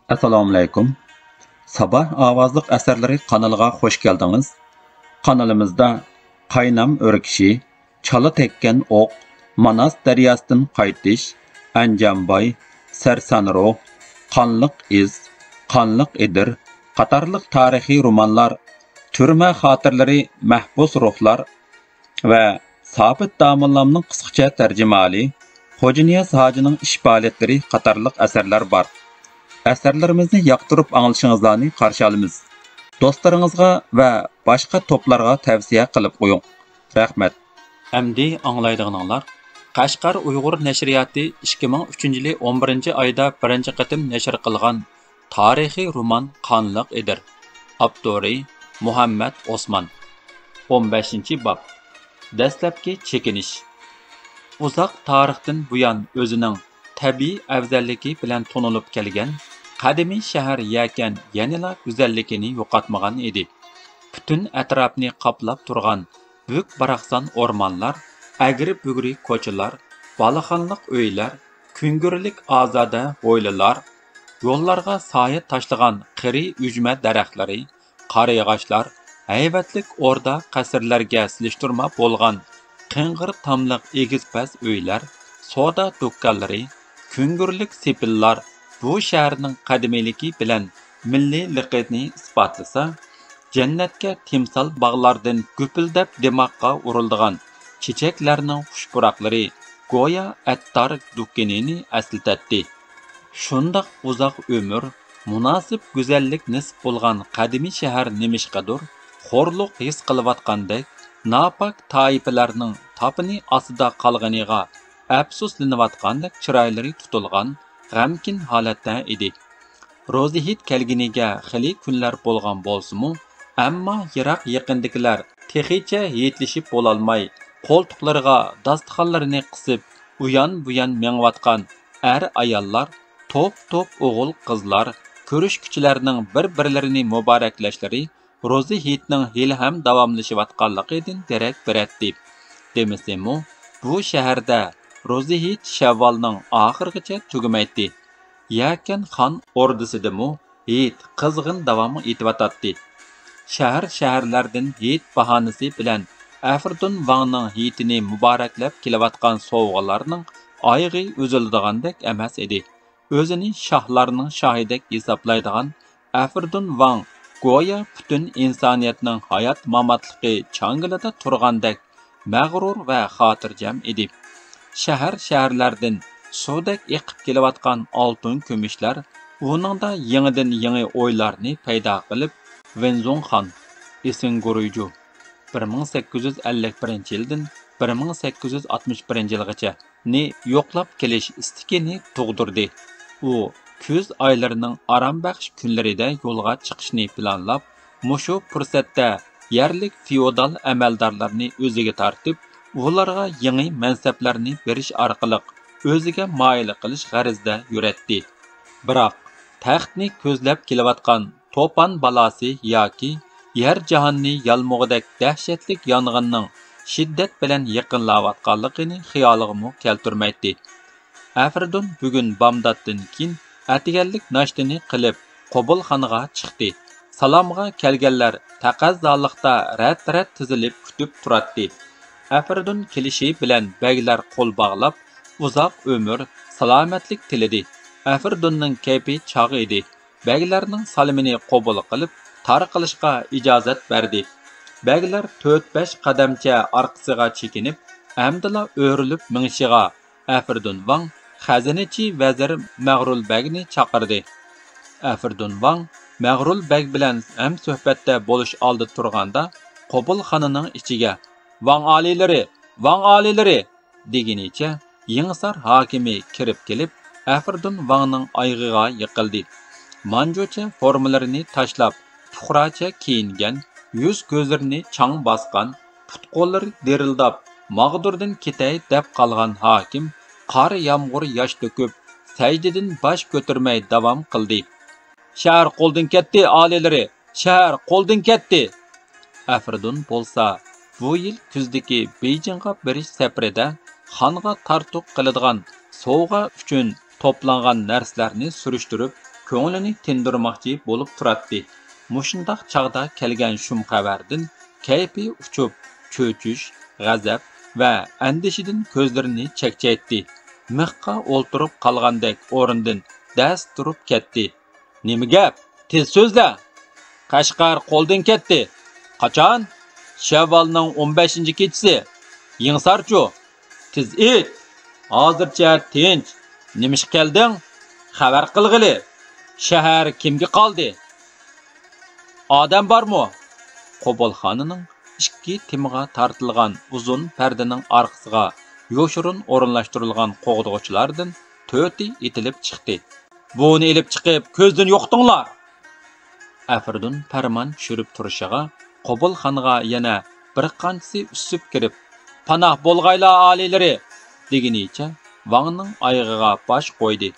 Assalomu alaykum. Sabah avazlıq əsərləri kanalına xoş gəldiniz. Kanalımızda Qaynam örkişi, Çala tekken oq, Manas dəryasından qaytish, Anjamboy, Sarsanro, Qanlıq iz, Qanlıq edir qatarlıq tarixiy romanlar, türmə xatirləri, Mahbus ruhlar və Sabit Damollamның qısqacha tərcümali, Xo'janiyaz Hojining ish faoliyatlari qatarlıq əsərlər bar. Əsərlərimizni yaqtırıb anglışınızlarını qarşı alımız. Dostlarınızga və başqa toplarga tavsiya qilib qo'ying. Rahmat. Əmdi anglaydiganlar, Qashqar Uyg'ur nashriyati 2003-yili 11-oyda birinchi qatim nashr qilgan tarixiy roman Qanlıq edir. Avtori Muhammad Osman. 15-bob. Dastlabki chekinish. Uzaq tarixdan buyon o'zining tabiiy afzalligi bilan tonilib kelgan qadimiy shahar Yakan yanada go'zalligini yo'qotmagan edi. Butun atrofni qoplab turgan büyük baraqsan o'rmonlar, agri-bugri ko'chalar, balaxonliq uylar, kungurlik ozoda hovlilar, yo'llarga soya tashlagan qiri ujma daraxtlari, qarayog'ochlar, hayvatlik o'rda qasrlarga silishtirma bo'lgan qing'ir tomliq egiz-pas uylar, soda do'konlari, kungurlik sepillar bu shaharning qadimiyligi bilan milliyligini isbotlasa, jannatga timsol bog'lardan gupildab dimoqqa urildigan chechaklarning xushpuroqlari go'yo attar do'konini aslatdi. Shundoq uzoq umr, munosib go'zallik nisb bo'lgan qadimiy shahar nimishqadir xo'rliq his qilayotgandek, napak toifalarning topini ostida qolganiga afsuslanayotgandek chiroylari tutilgan g'amkin holatda edi. Rozihit kelginiga xili kunlar bo'lgan bo'lsa-mu, ammo yiroq yaqindagilar texicha yetlishib bo'lolmay, qo'ltiqlariga dasturxonlarini qisib, uyan-buyan mengayotgan ayollar, top o'g'il qizlar, ko'rishkuchilarning bir-birlarini muboraklashlari Rozihitning hali ham davomlashayotganligidan darak beradi. Demasam-u, bu shaharda Rozihit Shavvolning oxirigacha tugamaydi. Yakan xon ordusidimi hit qizg'in davom etyotdi. Shaharlardan hit bahonasi bilan Afrdun Vangning hitini muboraklab kelayotgan sovg'alarning oyig'i uzildigandek emas edi. O'zini shohlarning shohidek hisoblaydigan Afrdun Vang go'yo butun insoniyatning hayot mamotligi changilida turgandek mag'rur va xotirjam edi. Shaharlardan suvdek eqib kelayotgan oltin kumushlar uningda yangidan yangi o'ylarni paydo qilib, Venzong xon Isinguruyju 1851-yildan 1861-yilgacha ni yo'qlab kelish istikini tug'dirdi. U kuz oylarining arambaxsh kunlarida yo'lga chiqishni planlab, mushu fursatda yerlik feodal amaldorlarni o'ziga tortib, ularga yangi mansablarni berish orqali o'ziga moyil qilish g'arizda yuratdi. Biroq taxtni ko'zlab kelayotgan to'pon balosi yoki yer jahonni yalmog'idek dahshatlik yong'inning shiddat bilan yaqinlayotganligini xiyoliga keltirmaydi. Afrdun bugun bomdoddan keyin atiganlik nashtini qilib qabulxonaga chiqdi. Salomga kelganlar taqazzolikda rat tizilib kutib turadi. Afrdun kelishi bilan baglar qo'l bog'lab, uzoq umr, salomatlik tiladi. Afrdunning kayfi chog' edi. Baglarning salimini qabul qilib, tarqalishga ijozat berdi. Baglar 4-5 qadamcha orqasiga chekinib, amdila o'rilib minishiga Afrdun Vang xazinachi vazir Mag'rul Bagni chaqirdi. Afrdun Vang Mag'rul Bag bilan ham suhbatda bo'lish oldi turganda, qabulxonaning ichiga Vang olilari deginicha Yingsar hokimi kirib kelib, Afrdun Vangning oyog'iga yiqildi. Manjocha formalarini tashlab, puxracha kiyingan, yuz ko'zlarini chang bosgan, put-qo'llari derildab, mag'durdan ketay deb qolgan hokim qor yomg'ir yosh to'kib, sajdadan bosh ko'tarmay davom qildi. Shahar qo'ldan ketdi, olilari, shahar qo'ldan ketdi. Afrdun bo'lsa, bu yil kuzdagi Beyjingga berish safarida xonga tartuq qiladigan sovg'a uchun to'plangan narsalarni surishtirib, ko'nglini tindirmoqchi bo'lib turadi. Mushundaq chaqda kelgan shum xabardan kayfi uchib, cho'chish, g'azab va andishidan ko'zlarini chekchaytdi. Miqqa o'ltirib qolgandek o'rindan dast turib ketdi. Nima gap? Tez so'zla. Qashqar qo'ldan ketdi. Qachon? Shavvalning 15-kechasi. Yingsarchu. Tez et. Hozircha tinch. Nimish kelding? Xabar qilg'ili. Shahar kimga qoldi? Odam bormi? Qo'bolxonaning ikki timg'a tortilgan uzun perdaning orqasiga yo'shirin o'rinlashtirilgan qo'g'dog'chilardan to'rti itilib chiqdi. Buni ilib chiqib ko'zdan yo'qdinglar. Afrdun farmon tushirib turishiga qo'bolxonaga yana bir qanchasi usib kirib, "Panoh bo'lg'aylar oliylari" deginicha Vangning oyog'iga bosh qo'ydi.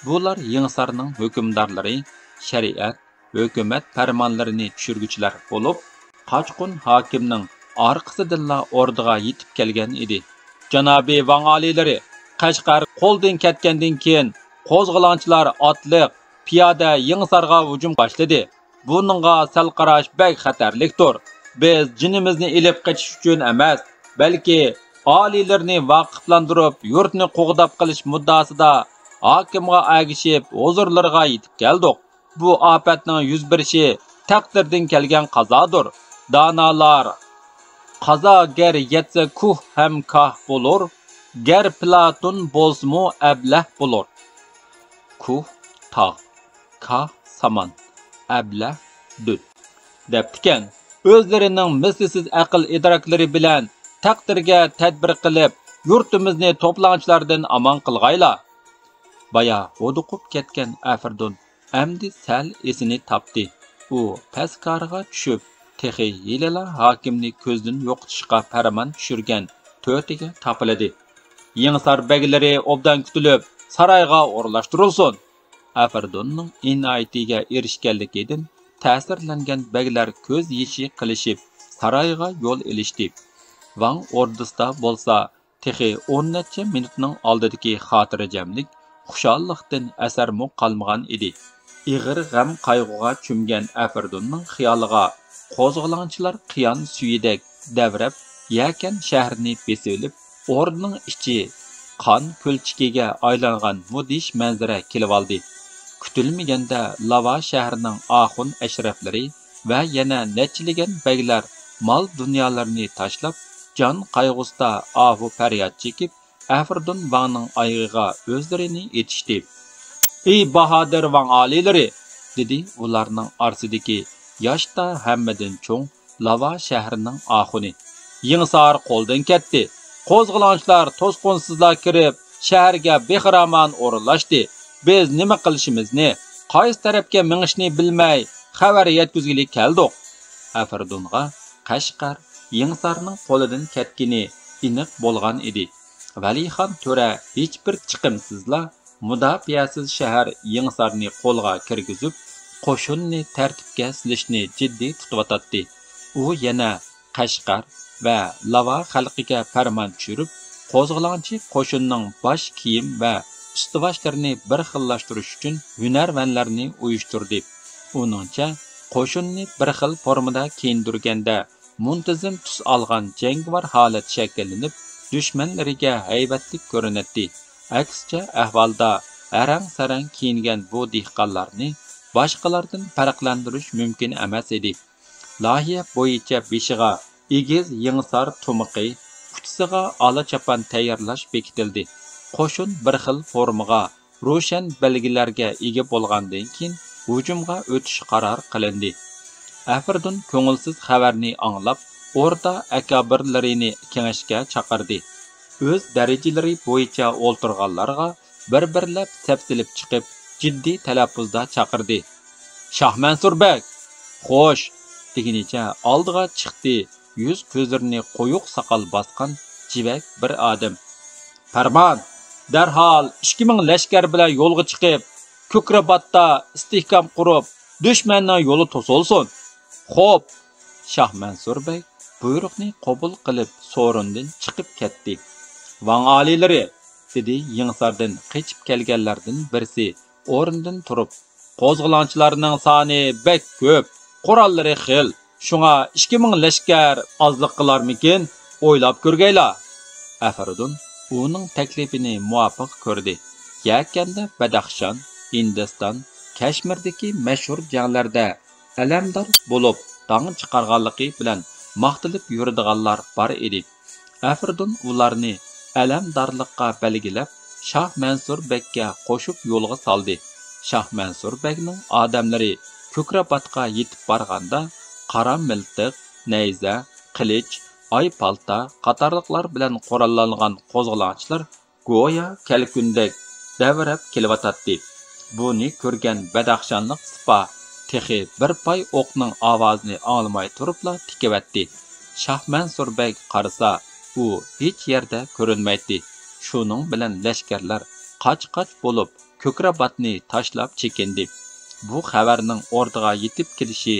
Bular Yingsarning hukmdorlari, shariat, hukumat farmonlarini tushirguchilar bo'lib, qochqun hokimning orqasidanla o'rdiga yetib kelgan edi. Janobi Vang oliylari, Qashqar qo'ldan ketgandan keyin qo'zg'olonchilar otliq, piyoda Yingsarga hujum boshladi. Buningga sal qarash bek xatarlikdir. Biz jinimizni ilib qochish uchun emas, balki oliylarni vaqiflantirib, yurtni qo'g'dab qilish muddasida hokimga agishib, huzurlarga yetib keldik. Bu ofatning yuz berishi taqdirdan kelgan qazodir. Donolar qazo gar yetsa kuh ham kah bo'lur, gar Platon bo'lsmu ablah bo'lur. Kuh tog', kah saman, ablah dud. Debdikan, o'zlarining mislsiz aql idroklari bilan taqdirga tadbir qilib, yurtimizni to'planchilardan amon qilg'aylar. Baya o'duqib ketgan Afrdun amdi sal esini topdi. U paskarga tushib, texi yilala hokimni ko'zdan yo'qotishga farmon tushirgan to'rtiga topiladi. Yingsar beglari obdan kutilib, saroyga o'rlashtirilsin. Afrdunning inoyatiga erishganligidan ta'sirlangan beglar ko'z yeshi qilishib, saroyga yo'l ilishdi. Vang ordisida bo'lsa, texi 10 necha minutning oldidagi xotirjamlik, xushallikdan asarmu qolmagan edi. Ig'ir g'am qayg'uga cho'mgan Afrdunning xiyoliga qo'zg'olonchilar qiyon suyidek davrab, yakan shaharni besilib, o'rnining ichi qon ko'lchikiga aylangan mudish manzara kelib oldi. Kutilmaganda Lava shahrining oxun ashraflari va yana nechiligan baglar mol dunyolarini tashlab, jon qayg'usida ahu faryod chekib, Afrdun Vangning oyog'iga o'zlarini etishdi. "Ey bahodir Vang oliylari", dedi ularning orsidagi yoshda hammadan cho'ng Lava shahrining oxuni. "Yingsar qo'ldan ketdi. Qo'zg'olonchilar to'sqinsizlar kirib, shaharga bexaramon o'rinlashdi. Biz nima qilishimizni, qaysi tarafga mingishni bilmay, xabar yetkazgili keldik." Afrdunga Qashqar Yingsarning qo'lidan ketgini aniq bo'lgan edi. Valixon to'ra hech bir chiqimsizla mudofiasiz shahar Yingsarni qo'lga kirgizib, qo'shinni tartibga silishni jiddiy tutayotdi. U yana Qashqar va Lava xalqiga farmon tushirib, qo'zg'olonchi qo'shinning bosh kiyim va ustivoshlarini bir xillashtirish uchun hunarvanlarni uyushtirdi. Uningcha qo'shinni bir xil formada kiyindirganda muntazam tus olgan jangovar holat shakllanib, dushmanlariga haybatlik ko'rinadi. Aksicha ahvolda arang-sarang kiyingan bu dehqonlarni boshqalardan farqlantirish mumkin emas edi. Loyiha bo'yicha beshiga egiz Yingsar tumiqi, uchisiga ola chapan tayyorlash bekitildi. Qo'shin bir xil formaga, ro'shan belgilarga ega bo'lgandan keyin hujumga o'tish qaror qilindi. Afrdun ko'ngilsiz xabarni anglab, o'rta akabirlarini kengashga chaqirdi. O'z darajalari bo'yicha o'ltirganlarga bir-birlab sapsilib chiqib, jiddiy talaffuzda chaqirdi. "Shohmansurbek, xo'sh", deginicha oldiga chiqdi. Yuz ko'zlarini qo'yuq soqol bosgan jivak bir odam. "Farmon, darhol 2000 lashkar bilan yo'lga chiqib, Ko'krabatda istehkom qurib, dushmanning yo'li to'silsin." "Xo'p", Shohmansurbek buyruqni qabul qilib so'rindan chiqib ketdi. "Vang oliylari", dedi Yingsardan qechib kelganlardan birisi o'rnidan turib, Qo'zg'olonchilarning soni bek ko'p, qurollari xil. Shunga 2000 lashkar ozliq qilarmikin? O'ylab ko'rgaylar. Afardun uning taklifini muvofiq ko'rdi. Yakanda Badaxshon, Hindiston, Kashmirdagi mashhur janglarda alamdor bo'lib, dong chiqarganligi bilan maqtilib yuradiganlar bor edi. Afardun ularni alamdorlikqa belgilab, Shoh Mansur Bekga qo'shib yo'lga soldi. Shoh Mansur Bekning odamlari Ko'krabatga yetib borganda, qora miltiq, nayza, qilich, ay palta qatorliqlar bilan qurollangan qo'zg'olonchilar go'yo kalkundek davrab kelyotdi. Buni ko'rgan Badaxshonlik sipa texi bir pay o'qning ovozini anglamay turibla tikivatdi. Shoh Mansur Bek qarasa, u hech yerda ko'rinmaydi. Shuning bilan lashkarlar qoch-qoch bo'lib Ko'krabatni tashlab chekindi. Bu xabarning o'rdiga yetib kelishi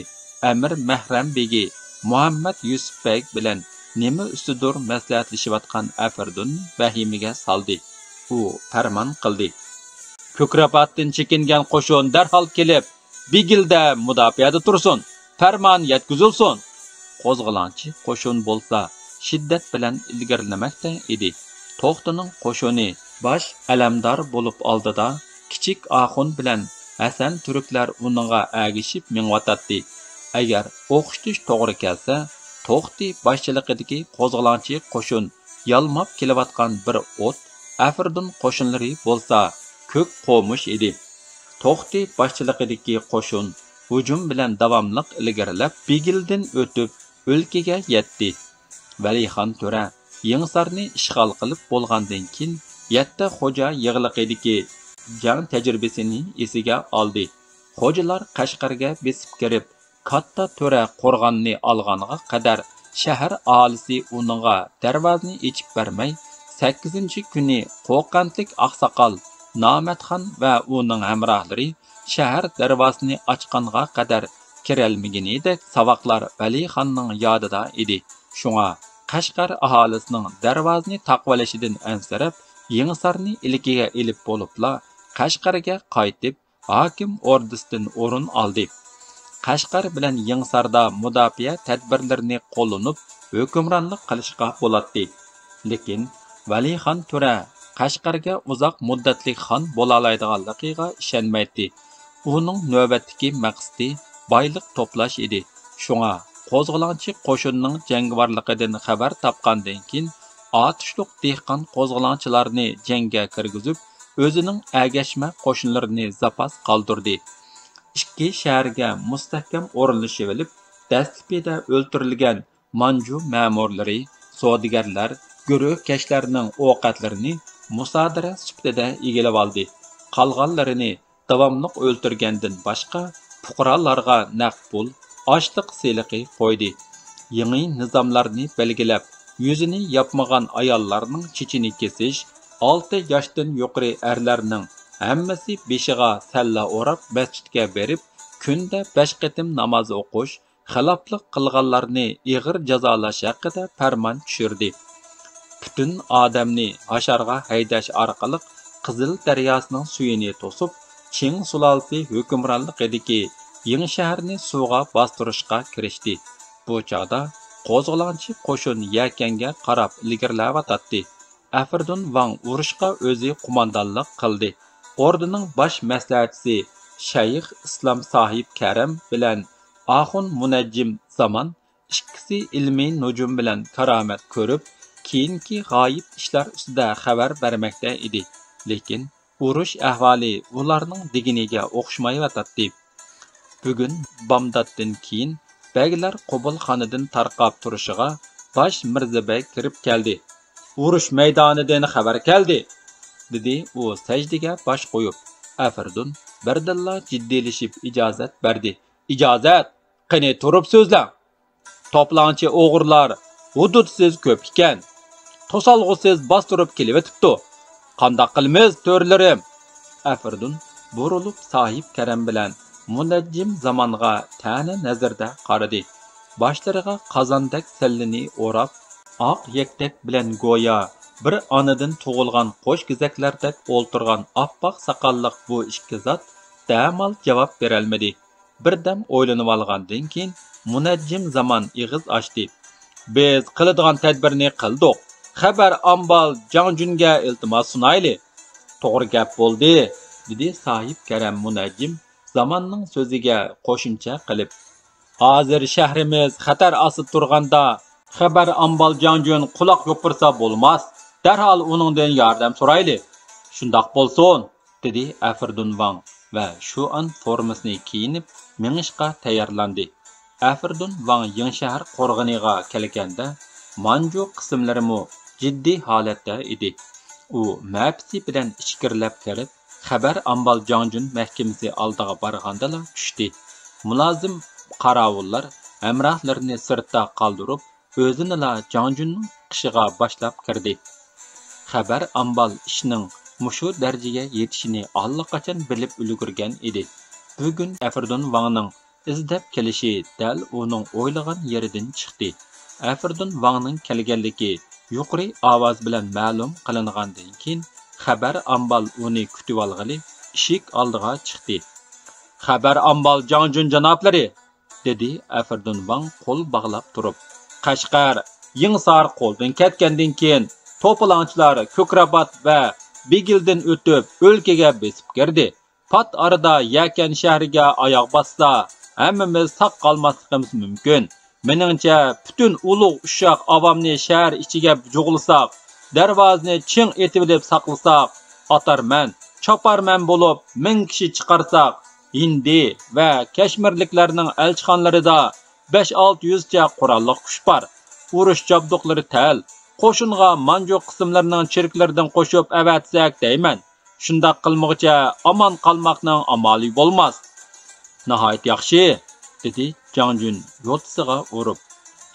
Amir Mahram begi Muhammad Yusuf Bek bilan nima ustidur maslahatlashayotgan Afardun vahimaga soldi. U farmon qildi. Ko'krabatdan chekingan qo'shin darhol kelib, Bigilda mudofaada tursin, farmon yetkazilsin. Qo'zg'olonchi qo'shin bo'lsa, shiddat bilan ilgarilamoqda edi. To'xtining qo'shini bosh alamdor bo'lib oldida kichik Axun bilan Hasan turklar uningga agishib ming'atdi. Agar o'qishtish to'g'ri kelsa, To'xti boshchiligidagi qo'zg'olonchi qo'shin yalmab kelayotgan bir o't, Afardun qo'shinlari bo'lsa, ko'k qo'mush edi. To'xti boshchiligidagi qo'shin hujum bilan davomliq ilgarilab, Bigildan o'tib o'lkaga yetdi. Valixon To'ra Yingsarni ishg'ol qilib bo'lgandan keyin Yatta xo'ja yig'liqidagi jang tajribasini esiga oldi. Xo'jalar Qashqarga besib kirib, katta To'ra qo'rg'onni olganga qadar shahar aholisi uningga darvozani ochib bermay, 8-kuni Qo'qantlik oqsoqol Nomatxon va uning hamrohlari shahar darvozasini ochganga qadar kirolmaganidek savoqlar Valixonning yodida edi. Shunga Qashqar aholisining darvozani taqvalashidan ansirab, Yingsarni ilkiga elib bo'libla Qashqarga qaytib, hokim ordisidan o'rin oldi. Qashqar bilan Yingsarda mudofaa tadbirlarini qo'llanib, hukmronlik qilishga bo'ladi. Lekin Valixon To'ra Qashqarga uzoq muddatli xon bo'la oladiganligiga ishonmaydi. Uning navbatdagi maqsadi boylik to'plash edi. Shunga qo'zg'olonchi qo'shinning jangovarligidan xabar topgandan keyin otishliq dehqon qo'zg'olonchilarni jangga kirgizib, o'zining agashma qo'shinlarini zapas qoldirdi. Ikki shaharga mustahkam o'rinlashib olib, dastlabida o'ltirilgan Manju ma'murlari, savdogarlar, guruhkashlarning ovqatlarini musodara sifatida egallab oldi. Qolganlarini davomli o'ltirgandan boshqa fuqarolarga naqd pul, ochliq seliqi qo'ydi. Yangi nizomlarni belgilab, yuzini yopmagan ayollarning chichini kesish, 6 yoshdan yuqori erlarning hammasi beshiga salla o'rab masjidga berib, kunda 5 qatim namoz o'qish, xiloflik qilganlarni ig'ir jazolash haqida farmon tushirdi. Butun odamni hasharga haydash orqali Qizil daryosining suyini to'sib, Qing sulolasi hukmronligidagi Yangi shaharni suvga bostirishga kirishdi. Bu chog'da qo'zg'olonchi qo'shin yakanga qarab ilgarilayotdi. Afardun Vang urushga o'zi qo'mondonlik qildi. Ordining bosh maslahatchisi Shayx Islom Sohib Karam bilan Axun Munajjim Zaman ikkisi ilmiy nujum bilan karomat ko'rib, keyingi g'oyib ishlar ustida xabar bermoqda edi. Lekin urush ahvoli ularning deginiga o'xshamayotdi. Bugun Bomdoddan keyin baglar Qobulxonadan tarqab turishiga bosh Mirzabek kirib keldi. Urush maydonidan xabar keldi, dedi u sajdaga bosh qo'yib. Afardun birdilla jiddiylashib ijozat berdi. Ijozat, qani turib so'zlang. To'planchi o'g'irlar hududsiz ko'p ekan. To'solg'usiz bostirib kelibdi. Qandoq qilamiz, to'rlarim? Afardun burilib Sohib Karam bilan Munajjim Zamonga ta'na nazarda qaradi. Boshlariga qozondak sallini o'rab, oq yaktak bilan go'yo bir onadan tug'ilgan qo'sh gizaklardek o'ltirgan oppoq soqolliq bu ikki zot dərhal cavab berəlmədi. Birdəm o'ylanıb alğandan keyin munajjim Zaman ig'iz ochdi. Biz qiladigan tadbirni qildik. Xabar ambal Jangjunga iltimos sunayli. To'g'ri gap bo'ldi, dedi sohib karam munajjim Zamanning so'ziga qo'shimcha qilib. Hozir shahrimiz xatar ostida turganda xabar ambal Jangjun quloq yo'pirsa bo'lmas. Darhol uningdan yordam so'rayli. Shundoq bo'lsin, dedi Afirdun Wang va shu an formasini kiyinib minishga tayyorlandi. Afirdun Wang Yanshahar qo'rg'oniga kelganda Manju qismlarimi jiddiy holatda edi. U ma'pisi bilan ichkirilab kirib, xabar ambal Jangjun mahkamasi oldiga borgandala tushdi. Mulozim qarovullar hamrohlarini sirtda qoldirib, o'zini Jangjunning qishiga boshlab kirdi. Xabar ambal ishning mushu darajaga yetishini allaqachon bilib ulgurgan edi. Bugun Afirdun Wangning izdab kelishi dal uning o'ylagan yeridan chiqdi. Afirdun Wangning kelganligi yuqori ovoz bilan ma'lum qilingandan keyin xabar ambal uni kutib olg'ili eshik oldiga chiqdi. Xabar ambal Jangjun janoblari, dedi Afirdun Wang qo'l bog'lab turib. Qashqar, Yingsar qo'ldan ketgandan keyin to'polonchilar Ko'krabat va Bigildan o'tib o'lkaga besib kirdi. Pat arada Yakan shahriga oyoq bassa, hammamiz saq qolmasligimiz mumkin. Meningcha, butun ulug' ushoq avomni shahar ichiga jug'ilsak, darvozani ching etib saqlasak, atarman, choparman bo'lib 1000 kishi chiqarsak, Hindi va Kashmirliklarning elchixonlarida 5-600 ta qurolli kuch bor. Urush jabduqlari tal, qo'shinga Manju qismlarining chirklaridan qo'shib avatsak deyman. Shundoq qilmoqcha omon qolmoqning amali bo'lmas. Nihoyat yaxshi, dedi Jangjun yo'tisiga urib.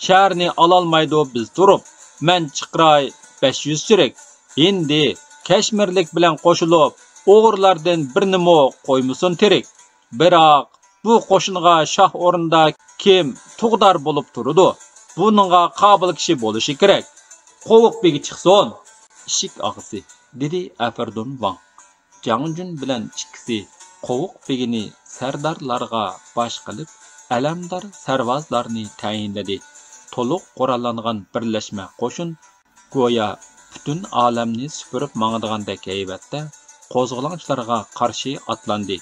Shaharni ololmaydi biz turib, men chiqray 500 chirik. Endi Kashmirlik bilan qo'shilib, o'g'irlardan birnimi qo'ymusin tirik. Biroq bu qo'shinga shoh o'rinda kim tug'dor bo'lib turadi? Buningga qobil kishi bo'lishi kerak. Qo'viq begi chiqsin. Ishik og'isi, dedi Afirdun Wang. Jangjun bilan ikkisi qo'viq begini sardorlarga bosh qilib, alamdor sarvozlarni tayinladi. To'liq qurollangan birlashma qo'shin go'yo butun olamni supurib mangdigandek haybatda qo'zg'olonchilarga qarshi otlandi.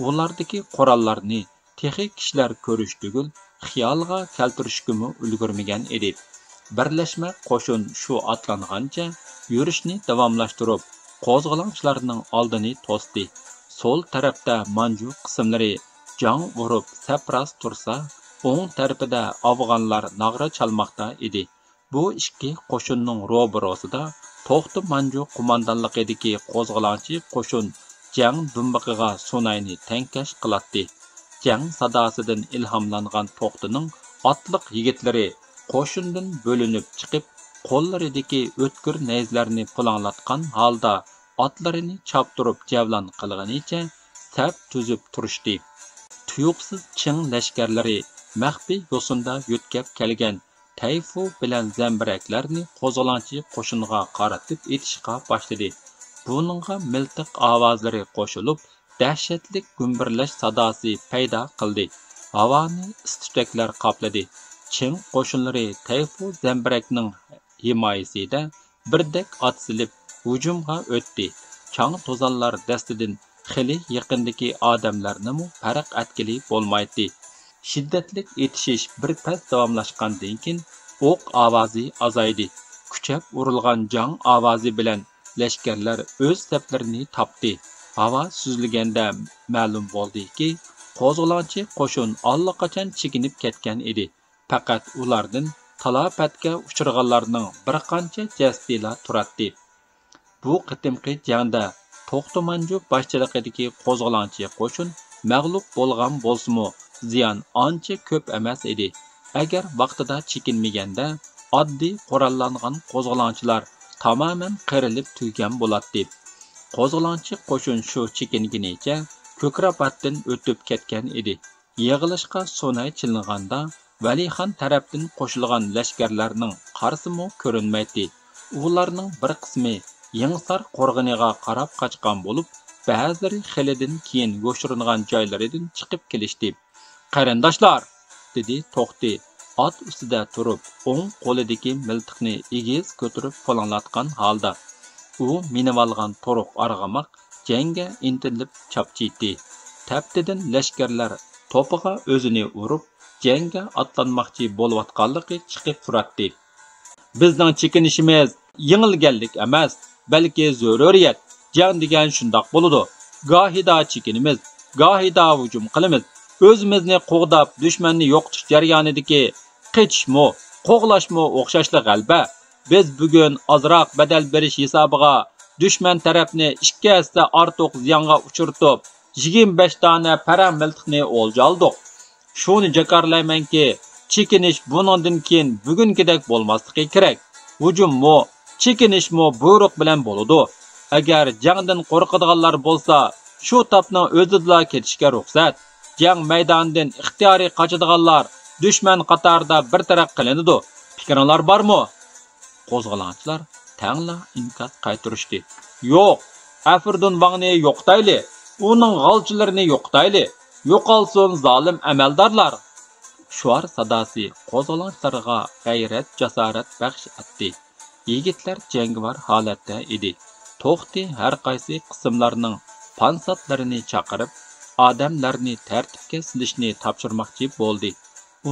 Ulardagi qurollarni texi kishilar ko'rish tugul xiyolga keltirishgimi ulgurmagan edi. Birlashma qo'shin shu otlangancha yurishni davomlashtirib, qo'zg'olonchilarning oldini to'sdi. Sol tarafda Manju qismlari jang urib sapras tursa, o'ng tarafida afg'onlar nag'ra chalmoqda edi. Bu ikki qo'shinning ro'barosida To'xti Manju qo'mondonligidagi qo'zg'olonchi qo'shin jang dumbiqiga Sunayni tankash qiladi. Jang sadosidan ilhomlangan To'xtining otliq yigitlari qo'shindan bo'linib chiqib, qo'llaridagi o'tkir nayzlarni pulanglatgan holda otlarini choptirib javlon qilganicha saf tuzib turishdi. Tuyuqsiz Ching lashkarlari maxfiy yo'sinda yo'tkab kelgan Tayfu bilan zambiraklarni qo'zg'olonchi qo'shinga qaratib etishga boshladi. Buningga miltiq ovozlari qo'shilib, dahshatli gumbirlash sadosi paydo qildi. Havoni istitaklar qopladi. Ching qo'shinlari Tayfu zambirakning himoyasida birdek otsilib hujumga o'tdi. Chang to'zonlar dastidan xili yaqindagi odamlarni farq atkili bo'lmaydi. Shiddatli etishish bir pas davomlashgandan keyin o'q ovozi azaydi. Kuchab urilgan jang ovozi bilan lashkarlar o'z saflarini topdi. Havo suzilganda ma'lum bo'ldiki, qo'zg'olonchi qo'shin allaqachon chekinib ketgan edi. Faqat ulardan talafotga uchraganlarning bir qancha jasdila turadi. Bu qitimqi jangda To'xti Manju boshchiligidagi qo'zg'olonchi qo'shin mag'lub bo'lgan bo'lsa-mu, ziyon ancha ko'p emas edi. Agar vaqtida chekinmaganda, oddiy qurollangan qo'zg'olonchilar tamoman qirilib tugagan bo'ladi. Qo'zg'olonchi qo'shin shu chekinginicha Ko'krabatdan o'tib ketgan edi. Yig'ilishga Sunay chilinganda Valixon tarafdan qo'shilgan lashkarlarning qarsimi ko'rinmaydi. Ularning bir qismi Yingsar qo'rg'oniga qarab qochgan bo'lib, ba'zilari xilidan keyin yo'shiringan joylaridan chiqib kelishdi. Qarindoshlar, dedi To'xti ot ustida turib, o'ng qo'lidagi miltiqni egiz ko'tarib polonlatgan holda. U minib olgan to'riq arg'amoq jangga intilib chopchiydi. Taptidan lashkarlar to'piga o'zini urib, jangga atlanmoqchi bo'layotganligi chiqib turadi. Bizning chekinishimiz yengilganlik emas, balki zaruriyat. Jang degan shundoq bo'ladi. Gohida chekinimiz, gohida hujum qilamiz. O'zimizni qo'g'dab dushmanni yo'qotish jarayonidagi qechishmi, qo'g'lashmi o'xshashli g'alba. Biz bugun ozroq badal berish hisobiga dushman tarafni 2 hassa ortiq ziyonga uchirtib, 25 dona parang miltiqni o'lja oldik. Shuni jakarlaymanki, chekinish bundan keyin bugungidek bo'lmasligi kerak. Hujummi, chekinishmi buyruq bilan bo'ladi. Agar jangdan qo'rqadiganlar bo'lsa, shu topning o'zida ketishga ruxsat. Jang maydonidan ixtiyoriy qochadiganlar dushman qatorida bir taraf qilinadi. Fikringlar bormi? Qo'zg'alonchilar tangla inkos qaytirishdi. Yo'q, Afirdun vangni yo'qtayli, uning g'alchilarini yo'qtayli. Yo'qolsin zolim amaldorlar. Shuar sadosi qo'zg'alonchilarga g'ayrat, jasorat baxsh etdi. Yigitlar jangovar holatda edi. To'xti har qaysi qismlarning pansatlarini chaqirib, odamlarni tartibga silishni topshirmoqchi bo'ldi.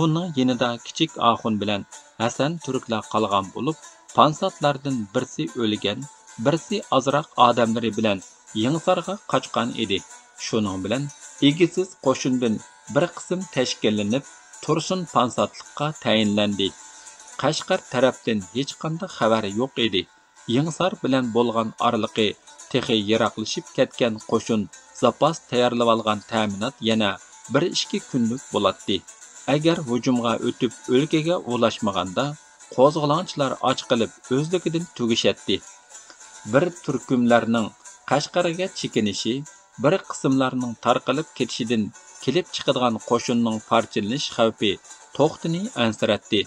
Uning yanida kichik Axun bilan Hasan turklar qolgan bo'lib, pansatlardan birsi o'lgan, birsi ozroq odamlari bilan Yingsarga qochgan edi. Shuning bilan egisiz qo'shindan bir qism tashkillanib, Tursun pansatlikqa tayinlandi. Qashqar tarafdan hech qanday xabar yo'q edi. Yingsar bilan bo'lgan oraliqi texi yiroqlashib ketgan qo'shin zapas tayyorlab olgan ta'minot yana 1-2 kunlik bo'ladi. Agar hujumga o'tib o'lkaga ulashmaganda, qo'zg'alonchilar och qilib o'zligidan tugishadi. Bir turkumlarning Qashqarga chekinishi, bir qismlarning tarqalib ketishidan kelib chiqadigan qo'shinning parchalanish xavfi To'xtini ansiratdi.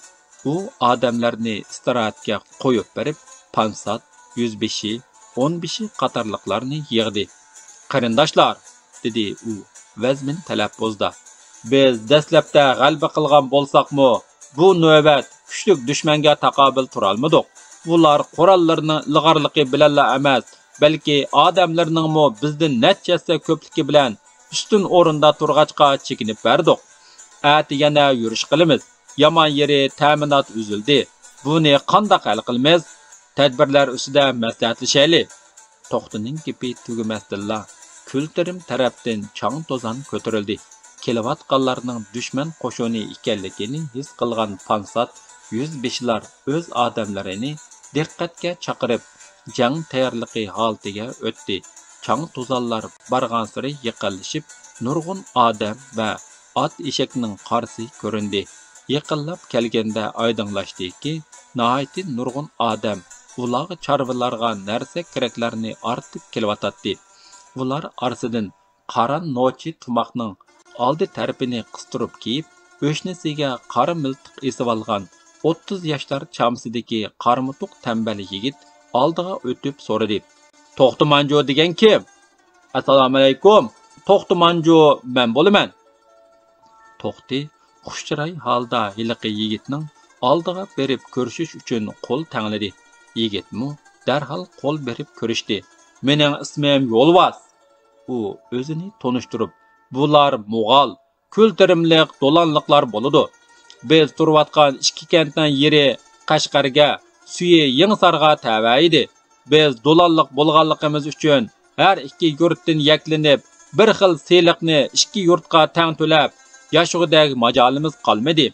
U odamlarni istirohatga qo'yib berib, pansat, 105, 15 qatorliqlarni yig'di. Qarindoshlar, dedi u vazmin talaffuzda. Biz dastlabda g'alaba qilgan bo'lsaqmi, bu navbat kuchli dushmanga taqobil tura olmadik. Ular qurollarning ilg'orligi bilan emas, balki odamlarningmi bizdan natchasi ko'pligi bilan ustun o'rinda turg'achqa chekinib berdik. Ati yana yurish qilamiz. Yomon yeri ta'minot uzildi. Buni qanday hal qilamiz? Tadbirlar ustida maslahatlashaylik. To'xtining gapi tugamasdilla. Kultirim tarafdan chang to'zon ko'tarildi. Kelayotganlarning dushman qo'shini ekanligini his qilgan pansat 105lar o'z odamlarini diqqatga chaqirib, jang tayyorligi holatiga o'tdi. Chang to'zonlar barg'ansiri yiqilishib, nurg'un odam va ot eshakning qarsi ko'rindi. Yaqinlab kelganda oydinlashdiki, nihoyatda nurg'un odam ular chorvalarga narsa keraklarni ortib kelyotdi. Ular orasidan qora nochi tumoqning oldi tarafini qistirib kiyib, o'shnisiga qora miltiq esib olgan 30 yoshlar chamsidagi qarmutuq tambal yigit oldiga o'tib so'radi. To'xtimanjo degan kim? Assalomu alaykum. To'xtimanjo men bo'laman. To'xti xushchiroy holda hiliqi yigitning oldiga berib ko'rishish uchun qo'l tangladi. Yigitmi darhol qo'l berib ko'rishdi. Mening ismim Yo'lvas. U o'zini tonishtirib, bular Mo'g'ol, kultirimliq do'lanliqlar bo'ladi. Biz turayotgan 2 kentning yeri Qashqarga, suyi Yingsarga tava edi. Biz do'lanliq bo'lganligimiz uchun har 2 yurtdan yaklinib, bir xil seliqni 2 yurtga tang to'lab, yashug'idagi majolimiz qolmadi.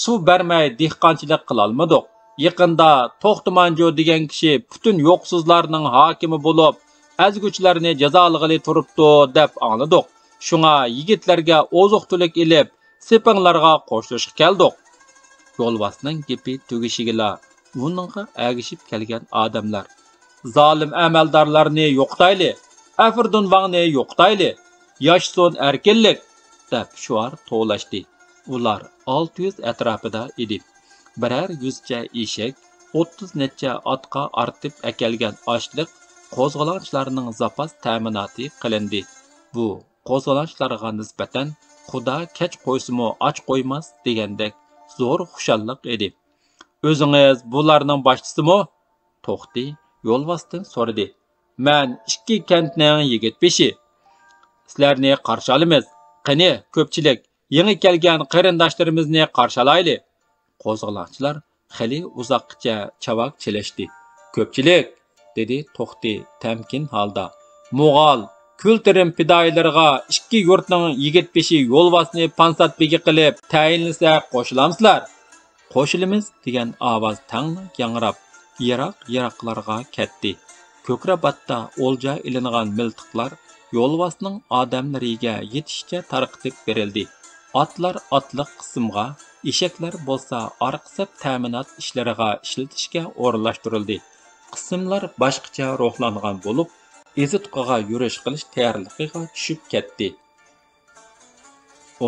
Suv bermay dehqonchilik qila olmadik. Yaqinda To'xtimanjo degan kishi butun yo'qsizlarning hokimi bo'lib, azguchilarni jazolag'ili turibdi deb angladik. Shunga yigitlarga oziq-tulik ilib, sepinglarga qo'shilishga keldik. Yo'lvasning gapi tugishiga uningga agishib kelgan odamlar zolim amaldorlarni yo'qtayli, Afirdun vangni yo'qtayli, yoshson erkinlik deb shuar to'lashdi. Ular 600 atrofida edi. Birer 100cha eshak, 30 necha otqa ortib akelgan ochliq qo'zg'olonchilarning zapas ta'minoti qilindi. Bu qo'zg'olonchilarga nisbatan Xudo kech qo'ysimi och qo'ymas degandek zo'r xushalliq edi. O'zingiz bularning boshchisimi? To'xti yo'lbosdan so'radi. Men ikki kentning yigit-beshi. Sizlarni qarshi olamiz. Qani, ko'pchilik, yangi kelgan qarindoshlarimizni qarshi olayli. Qo'zg'olonchilar xili uzoqcha chavak chelashdi. Ko'pchilik, dedi To'xti tamkin holda. Mo'g'ol Kültürün fidoyilariga ikki yurtning yigit-beshi yo'lbosni pansat begi qilib tayinlasa qo'shilamsizlar? Qo'shilimiz degan ovoz tanglik yangrab, yiroq-yiroqlarga ketdi. Ko'krabatda o'lja ilingan miltiqlar yo'lbosning odamlariga yetishcha tarqitib berildi. Otlar otliq qismga, eshaklar bo'lsa orqa saf ta'minot ishlariga ishlatishga o'rinlashtirildi. Qismlar boshqacha ruhlangan bo'lib, ezitqaga yurish qilish tayyorligiga tushib ketdi.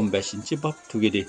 15-bob tugadi.